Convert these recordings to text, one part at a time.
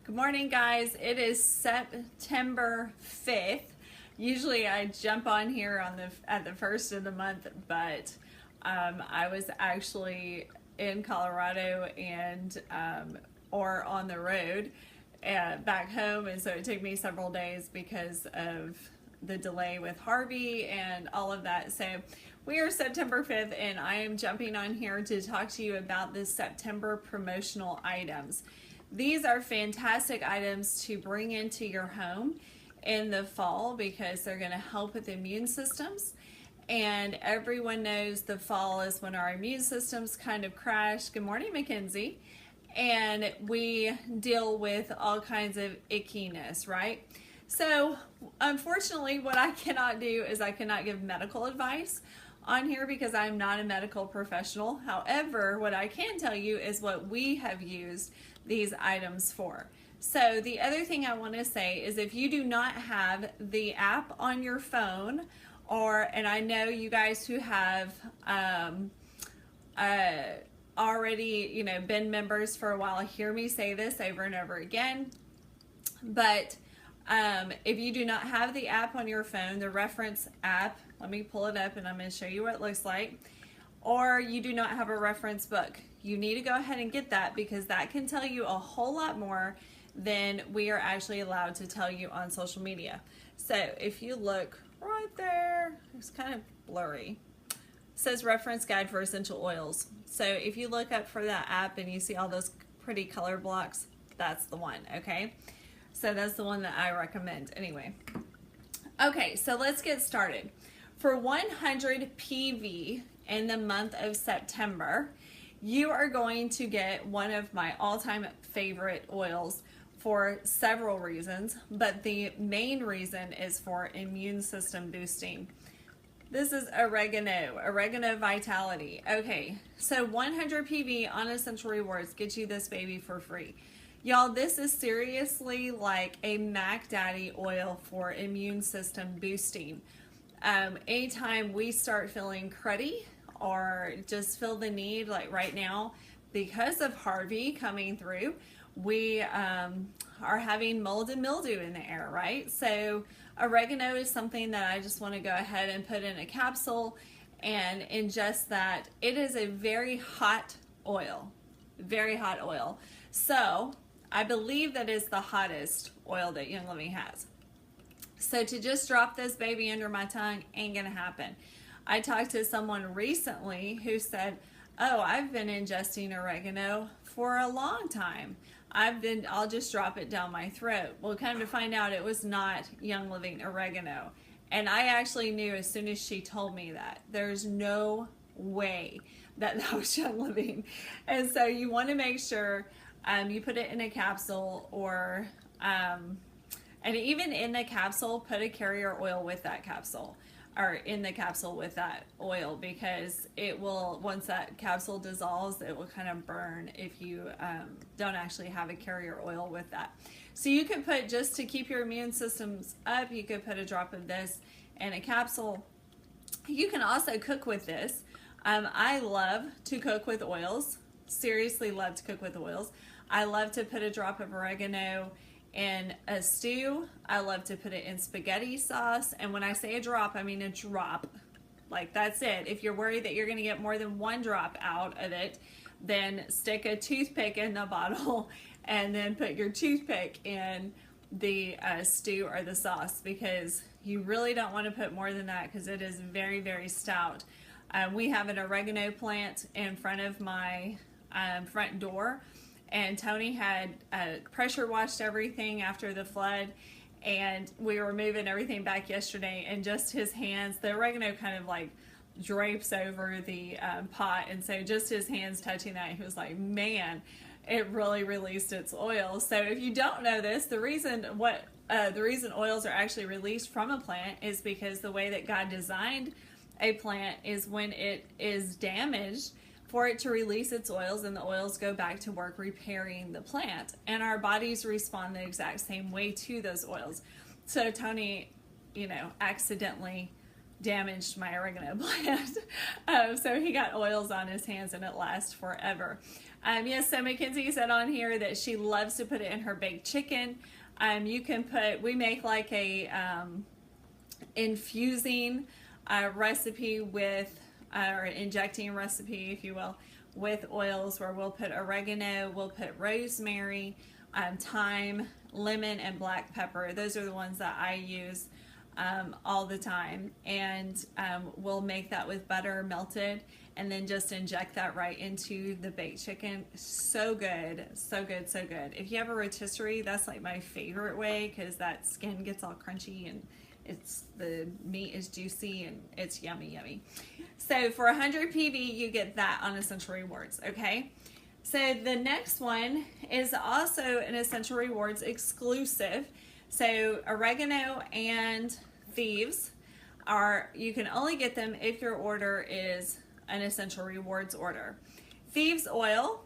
Good morning, guys. It is September 5th. Usually I jump on here at the first of the month, but I was actually in Colorado and or on the road back home, and so it took me several days because of the delay with Harvey and all of that. So we are September 5th, and I am jumping on here to talk to you about the September promotional items. These are fantastic items to bring into your home in the fall because they're going to help with immune systems. And everyone knows the fall is when our immune systems kind of crash. Good morning, Mackenzie. And we deal with all kinds of ickiness, right? So unfortunately, what I cannot do is I cannot give medical advice on here because I'm not a medical professional. However, what I can tell you is what we have used these items for. So the other thing I want to say is if you do not have the app on your phone, and I know you guys who have already been members for a while hear me say this over and over again, but if you do not have the app on your phone, the reference app, let me pull it up and I'm going to show you what it looks like, or you do not have a reference book, you need to go ahead and get that because that can tell you a whole lot more than we are actually allowed to tell you on social media. So if you look right there, it's kind of blurry. It says reference guide for essential oils. So if you look up for that app and you see all those pretty color blocks, that's the one, okay? So that's the one that I recommend anyway. Okay, so let's get started. For 100 PV in the month of September, you are going to get one of my all-time favorite oils for several reasons, but the main reason is for immune system boosting. This is Oregano Vitality. Okay, so 100 PV on Essential Rewards gets you this baby for free. Y'all, this is seriously like a Mac Daddy oil for immune system boosting. Anytime we start feeling cruddy or just feel the need, like right now, because of Harvey coming through, we are having mold and mildew in the air, right? So oregano is something that I just want to go ahead and put in a capsule and ingest that. It is a very hot oil, very hot oil. So I believe that is the hottest oil that Young Living has. So to just drop this baby under my tongue ain't gonna happen. I talked to someone recently who said, oh, I've been ingesting oregano for a long time. I'll just drop it down my throat. Well, come to find out it was not Young Living oregano. And I actually knew as soon as she told me that. There's no way that was Young Living. And so you want to make sure you put it in a capsule or, and even in the capsule, put a carrier oil with that capsule. Or in the capsule with that oil, because it will, once that capsule dissolves, it will kind of burn if you don't actually have a carrier oil with that. So you could put, just to keep your immune systems up, you could put a drop of this in a capsule. You can also cook with this. I love to cook with oils, seriously love to cook with oils. I love to put a drop of oregano in a stew. I love to put it in spaghetti sauce. And when I say a drop, I mean a drop. Like, that's it. If you're worried that you're going to get more than one drop out of it, then stick a toothpick in the bottle and then put your toothpick in the stew or the sauce, because you really don't want to put more than that because it is very, very stout. We have an oregano plant in front of my front door. And Tony had pressure washed everything after the flood, and we were moving everything back yesterday, and just his hands, the oregano kind of like drapes over the pot, and so just his hands touching that, he was like, man, it really released its oil. So if you don't know this, the reason oils are actually released from a plant is because the way that God designed a plant is when it is damaged, for it to release its oils, and the oils go back to work repairing the plant. And our bodies respond the exact same way to those oils. So Tony, accidentally damaged my oregano plant. So he got oils on his hands and it lasts forever. Yes, so Mackenzie said on here that she loves to put it in her baked chicken. You can put, we make like a infusing recipe with, or injecting recipe, if you will, with oils where we'll put oregano, we'll put rosemary, thyme, lemon, and black pepper. Those are the ones that I use all the time. And we'll make that with butter melted and then just inject that right into the baked chicken. So good, so good, so good. If you have a rotisserie, that's like my favorite way because that skin gets all crunchy and the meat is juicy and it's yummy, yummy. So for 100 PV, you get that on Essential Rewards, okay? So the next one is also an Essential Rewards exclusive. So oregano and thieves you can only get them if your order is an Essential Rewards order. Thieves oil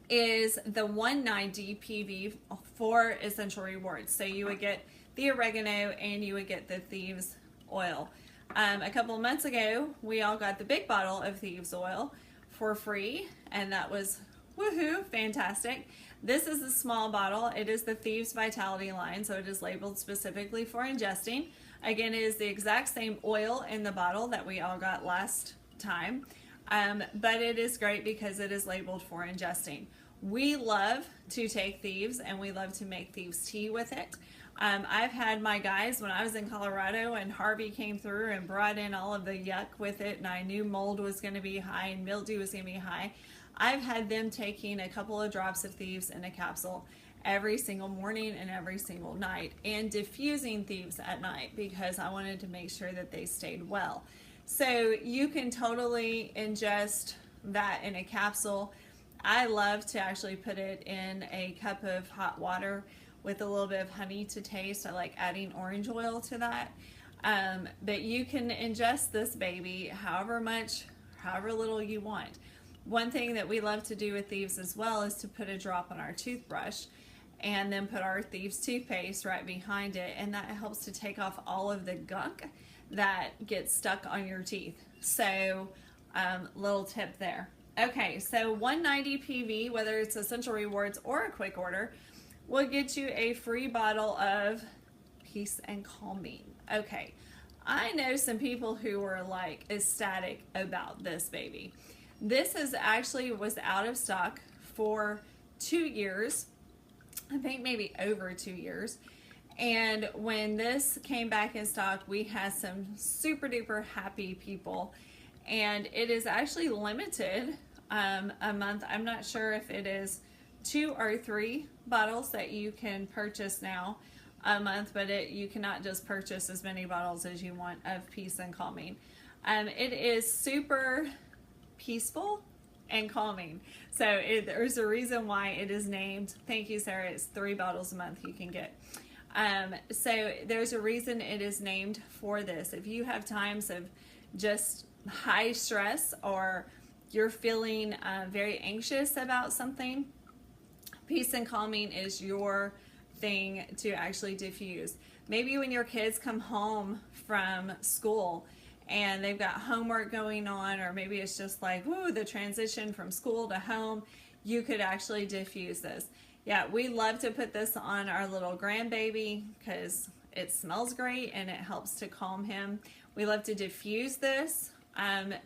is the 190 PV for Essential Rewards. So you would get the oregano and you would get the thieves oil. A couple of months ago, we all got the big bottle of thieves oil for free, and that was woohoo, fantastic. This is the small bottle. It is the Thieves Vitality line, so it is labeled specifically for ingesting. Again, it is the exact same oil in the bottle that we all got last time, but it is great because it is labeled for ingesting. We love to take thieves and we love to make thieves tea with it. I've had my guys when I was in Colorado and Harvey came through and brought in all of the yuck with it, and I knew mold was going to be high and mildew was going to be high. I've had them taking a couple of drops of thieves in a capsule every single morning and every single night, and diffusing thieves at night because I wanted to make sure that they stayed well. So you can totally ingest that in a capsule. I love to actually put it in a cup of hot water with a little bit of honey to taste. I like adding orange oil to that. But you can ingest this baby however little you want. One thing that we love to do with thieves as well is to put a drop on our toothbrush and then put our thieves toothpaste right behind it, and that helps to take off all of the gunk that gets stuck on your teeth. So little tip there. Okay, so 190 PV, whether it's Essential Rewards or a quick order, will get you a free bottle of Peace and Calming. Okay, I know some people who were like ecstatic about this baby. This was out of stock for 2 years, I think maybe over 2 years. And when this came back in stock, we had some super duper happy people. And it is actually limited a month. I'm not sure if it is 2 or 3 bottles that you can purchase now a month, but you cannot just purchase as many bottles as you want of Peace and Calming. It is super peaceful and calming. So there's a reason why it is named, thank you Sarah, it's 3 bottles a month you can get. So there's a reason it is named for this. If you have times of just high stress or you're feeling very anxious about something, Peace and Calming is your thing to actually diffuse. Maybe when your kids come home from school and they've got homework going on, or maybe it's just like, woo, the transition from school to home, you could actually diffuse this. Yeah, we love to put this on our little grandbaby because it smells great and it helps to calm him. We love to diffuse this.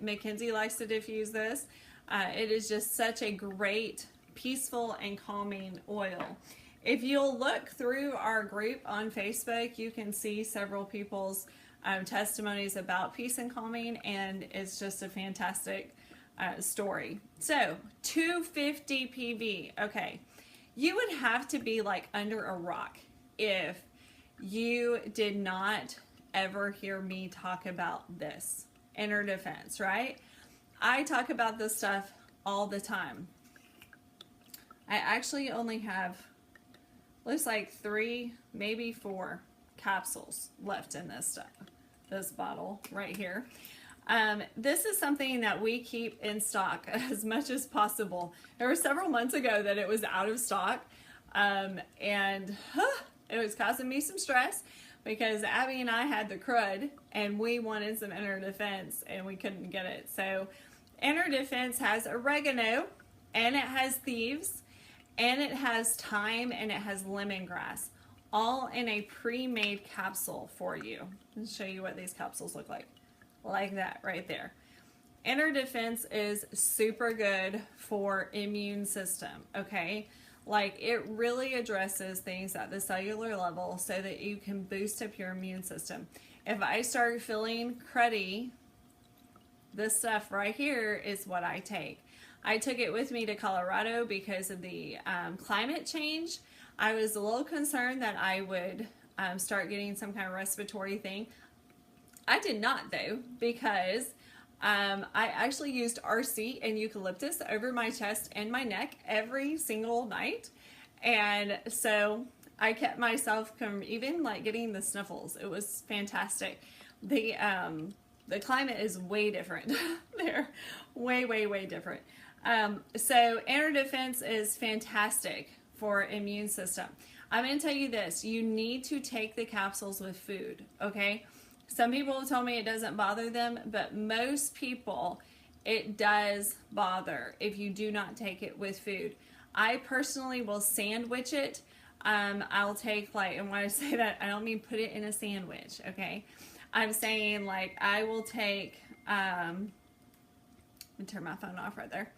Mackenzie likes to diffuse this. It is just such a great, peaceful and calming oil. If you'll look through our group on Facebook, you can see several people's testimonies about Peace and Calming, and it's just a fantastic story. So 250 PV. Okay, you would have to be like under a rock if you did not ever hear me talk about this. Inner defense, right? I talk about this stuff all the time. I actually only have, looks like 3, maybe 4 capsules left in this stuff, this bottle right here. This is something that we keep in stock as much as possible. There were several months ago that it was out of stock, and it was causing me some stress because Abby and I had the crud and we wanted some inner defense and we couldn't get it. So inner defense has oregano, and it has thieves, and it has thyme, and it has lemongrass, all in a pre-made capsule for you. I'll show you what these capsules look like that right there. Inner Defense is super good for immune system, okay? Like, it really addresses things at the cellular level so that you can boost up your immune system. If I start feeling cruddy, this stuff right here is what I take. I took it with me to Colorado because of the climate change. I was a little concerned that I would start getting some kind of respiratory thing. I did not, though, because I actually used RC and eucalyptus over my chest and my neck every single night. And so I kept myself from even like getting the sniffles. It was fantastic. The climate is way different. They're way different. So Inner Defense is fantastic for immune system. I'm going to tell you this. You need to take the capsules with food, okay? Some people have told me it doesn't bother them, but most people, it does bother if you do not take it with food. I personally will sandwich it. I'll take, like, and when I say that, I don't mean put it in a sandwich, okay? I'm saying, like, I will take, let me turn my phone off right there.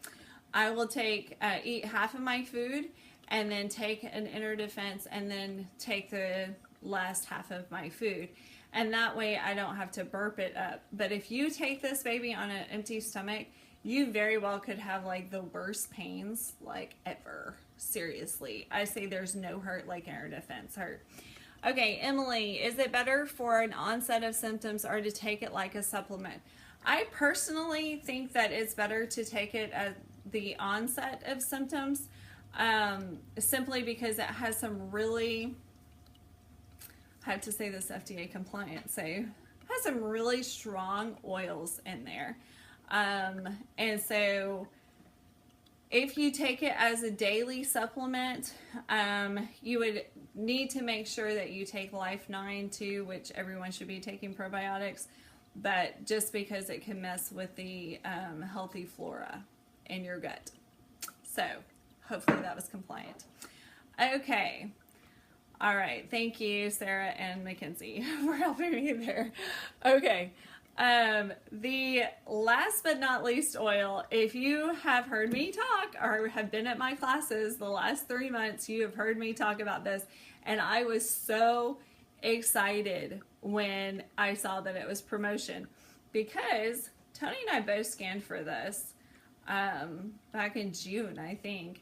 I will take, eat half of my food and then take an Inner Defense and then take the last half of my food. And that way I don't have to burp it up. But if you take this baby on an empty stomach, you very well could have like the worst pains like ever. Seriously. I say there's no hurt like Inner Defense hurt. Okay, Emily, is it better for an onset of symptoms or to take it like a supplement? I personally think that it's better to take it at the onset of symptoms, simply because it has some really, I have to say this FDA compliant, so it has some really strong oils in there. And so if you take it as a daily supplement, you would need to make sure that you take Life 9 too, which everyone should be taking probiotics, but just because it can mess with the healthy flora in your gut. So hopefully that was compliant. Okay. All right. Thank you, Sarah and Mackenzie, for helping me there. Okay. The last but not least oil, if you have heard me talk or have been at my classes the last 3 months, you have heard me talk about this. And I was so excited when I saw that it was promotion, because Tony and I both scanned for this back in June, I think,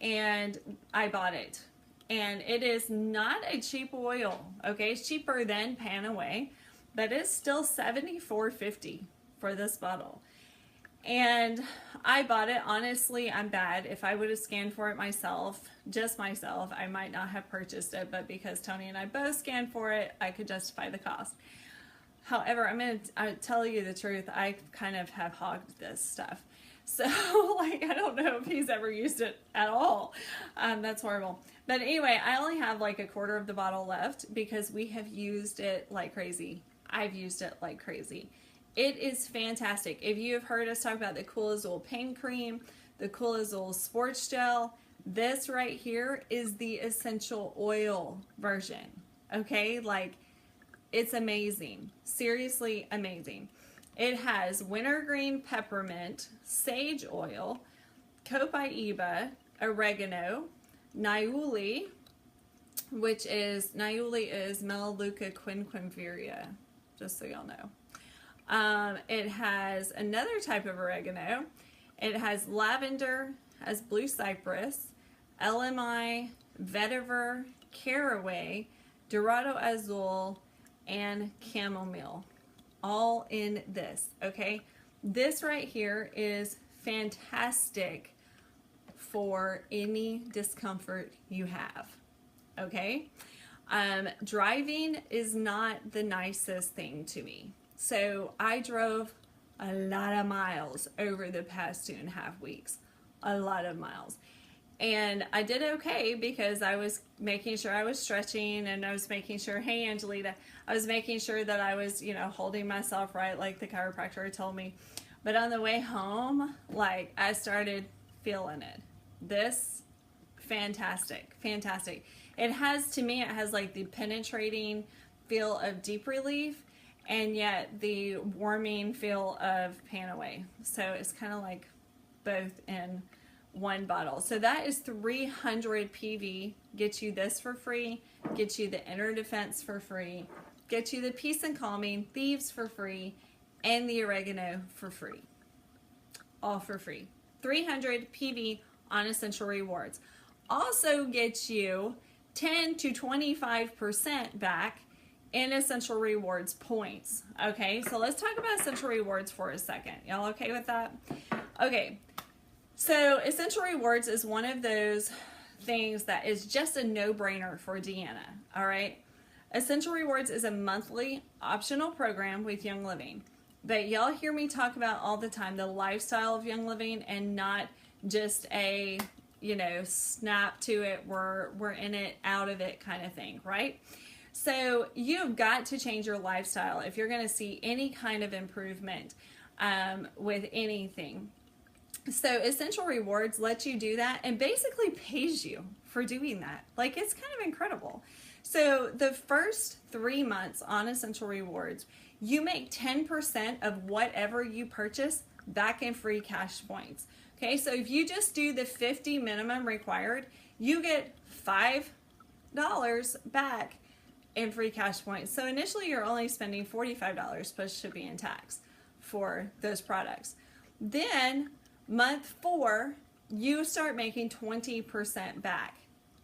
and I bought it. And it is not a cheap oil, okay? It's cheaper than Panaway, but it's still $74.50 for this bottle. And I bought it. Honestly, I'm bad. If I would have scanned for it myself, just myself, I might not have purchased it, but because Tony and I both scanned for it, I could justify the cost. However, I'm going to tell you the truth. I kind of have hogged this stuff. So, like, I don't know if he's ever used it at all. That's horrible. But anyway, I only have like a quarter of the bottle left because we have used it like crazy. I've used it like crazy. It is fantastic. If you have heard us talk about the Cool Azul Pain Cream, the Cool Azul Sports Gel, this right here is the essential oil version. Okay? Like, it's amazing. Seriously amazing. It has wintergreen peppermint, sage oil, copaiba, oregano, niuli, which is Melaleuca quinqueviria, just so y'all know. It has another type of oregano. It has lavender, has blue cypress, LMI, vetiver, caraway, dorado azul, and chamomile. All in this, okay? This right here is fantastic for any discomfort you have, okay? Driving is not the nicest thing to me. So I drove a lot of miles over the past 2.5 weeks, a lot of miles. And I did okay because I was making sure I was stretching, and I was making sure, hey, Angelita, I was making sure that I was, you know, holding myself right like the chiropractor told me. But on the way home, like, I started feel in it. This, fantastic, fantastic. It has, to me, it has like the penetrating feel of Deep Relief, and yet the warming feel of Panaway. So it's kind of like both in one bottle. So that is 300 PV. Gets you this for free, gets you the Inner Defense for free, gets you the Peace and Calming, Thieves for free, and the Oregano for free. All for free. 300 PV on Essential Rewards. Also gets you 10 to 25% back in Essential Rewards points. Okay, so let's talk about Essential Rewards for a second. Y'all okay with that? Okay, so Essential Rewards is one of those things that is just a no-brainer for Deanna, all right? Essential Rewards is a monthly optional program with Young Living. But y'all hear me talk about all the time the lifestyle of Young Living, and not just a, you know, snap to it, we're in it, out of it kind of thing, right? So you've got to change your lifestyle if you're going to see any kind of improvement with anything. So Essential Rewards lets you do that and basically pays you for doing that. Like, it's kind of incredible. So the first 3 months on Essential Rewards, you make 10% of whatever you purchase back in free cash points. Okay, so if you just do the 50 minimum required, you get $5 back in free cash points. So initially you're only spending $45 plus shipping and tax for those products. Then month 4, you start making 20% back.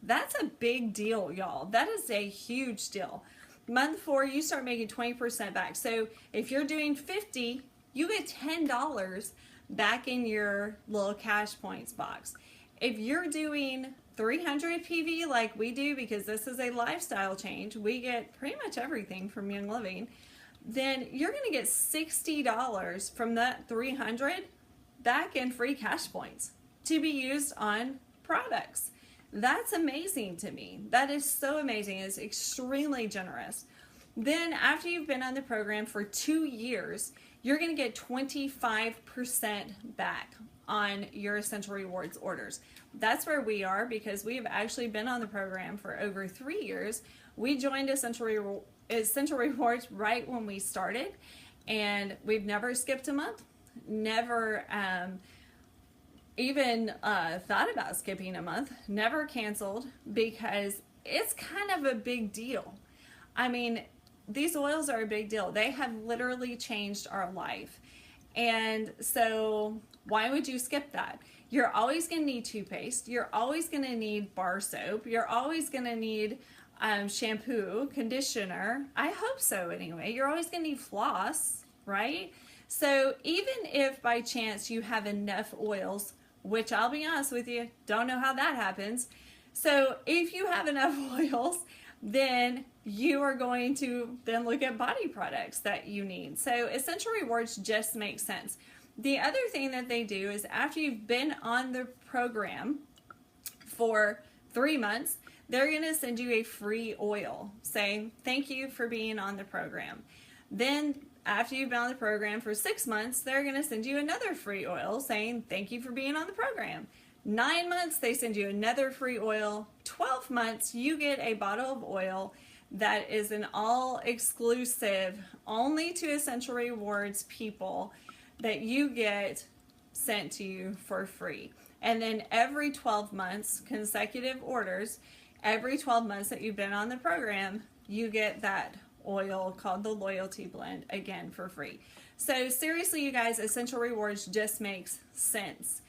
That's a big deal, y'all. That is a huge deal. Month 4, you start making 20% back. So if you're doing 50, you get $10 back in your little cash points box. If you're doing 300 PV like we do, because this is a lifestyle change, we get pretty much everything from Young Living, then you're going to get $60 from that 300 back in free cash points to be used on products. That's amazing to me. That is so amazing. It's extremely generous. Then after you've been on the program for 2 years, you're going to get 25% back on your Essential Rewards orders. That's where we are, because we have actually been on the program for over 3 years. We joined Essential Rewards right when we started, and we've never skipped a month, never even thought about skipping a month, never canceled, because it's kind of a big deal. I mean, these oils are a big deal. They have literally changed our life. And so why would you skip that? You're always going to need toothpaste. You're always going to need bar soap. You're always going to need shampoo, conditioner. I hope so anyway. You're always going to need floss, right? So even if by chance you have enough oils, which I'll be honest with you, don't know how that happens. So if you have enough oils, then you are going to then look at body products that you need. So Essential Rewards just makes sense. The other thing that they do is after you've been on the program for 3 months, they're going to send you a free oil saying, thank you for being on the program. Then after you've been on the program for 6 months, they're going to send you another free oil saying, thank you for being on the program. 9 months, they send you another free oil. 12 months, you get a bottle of oil that is an all-exclusive, only to Essential Rewards people, that you get sent to you for free. And then every 12 months, consecutive orders, every 12 months that you've been on the program, you get that oil called the Loyalty Blend again for free. So seriously, you guys, Essential Rewards just makes sense.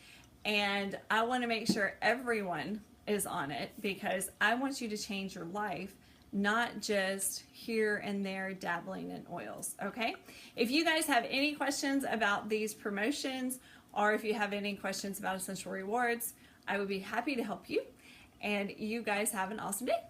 And I want to make sure everyone is on it, because I want you to change your life, not just here and there dabbling in oils, okay? If you guys have any questions about these promotions, or if you have any questions about Essential Rewards, I would be happy to help you. And you guys have an awesome day.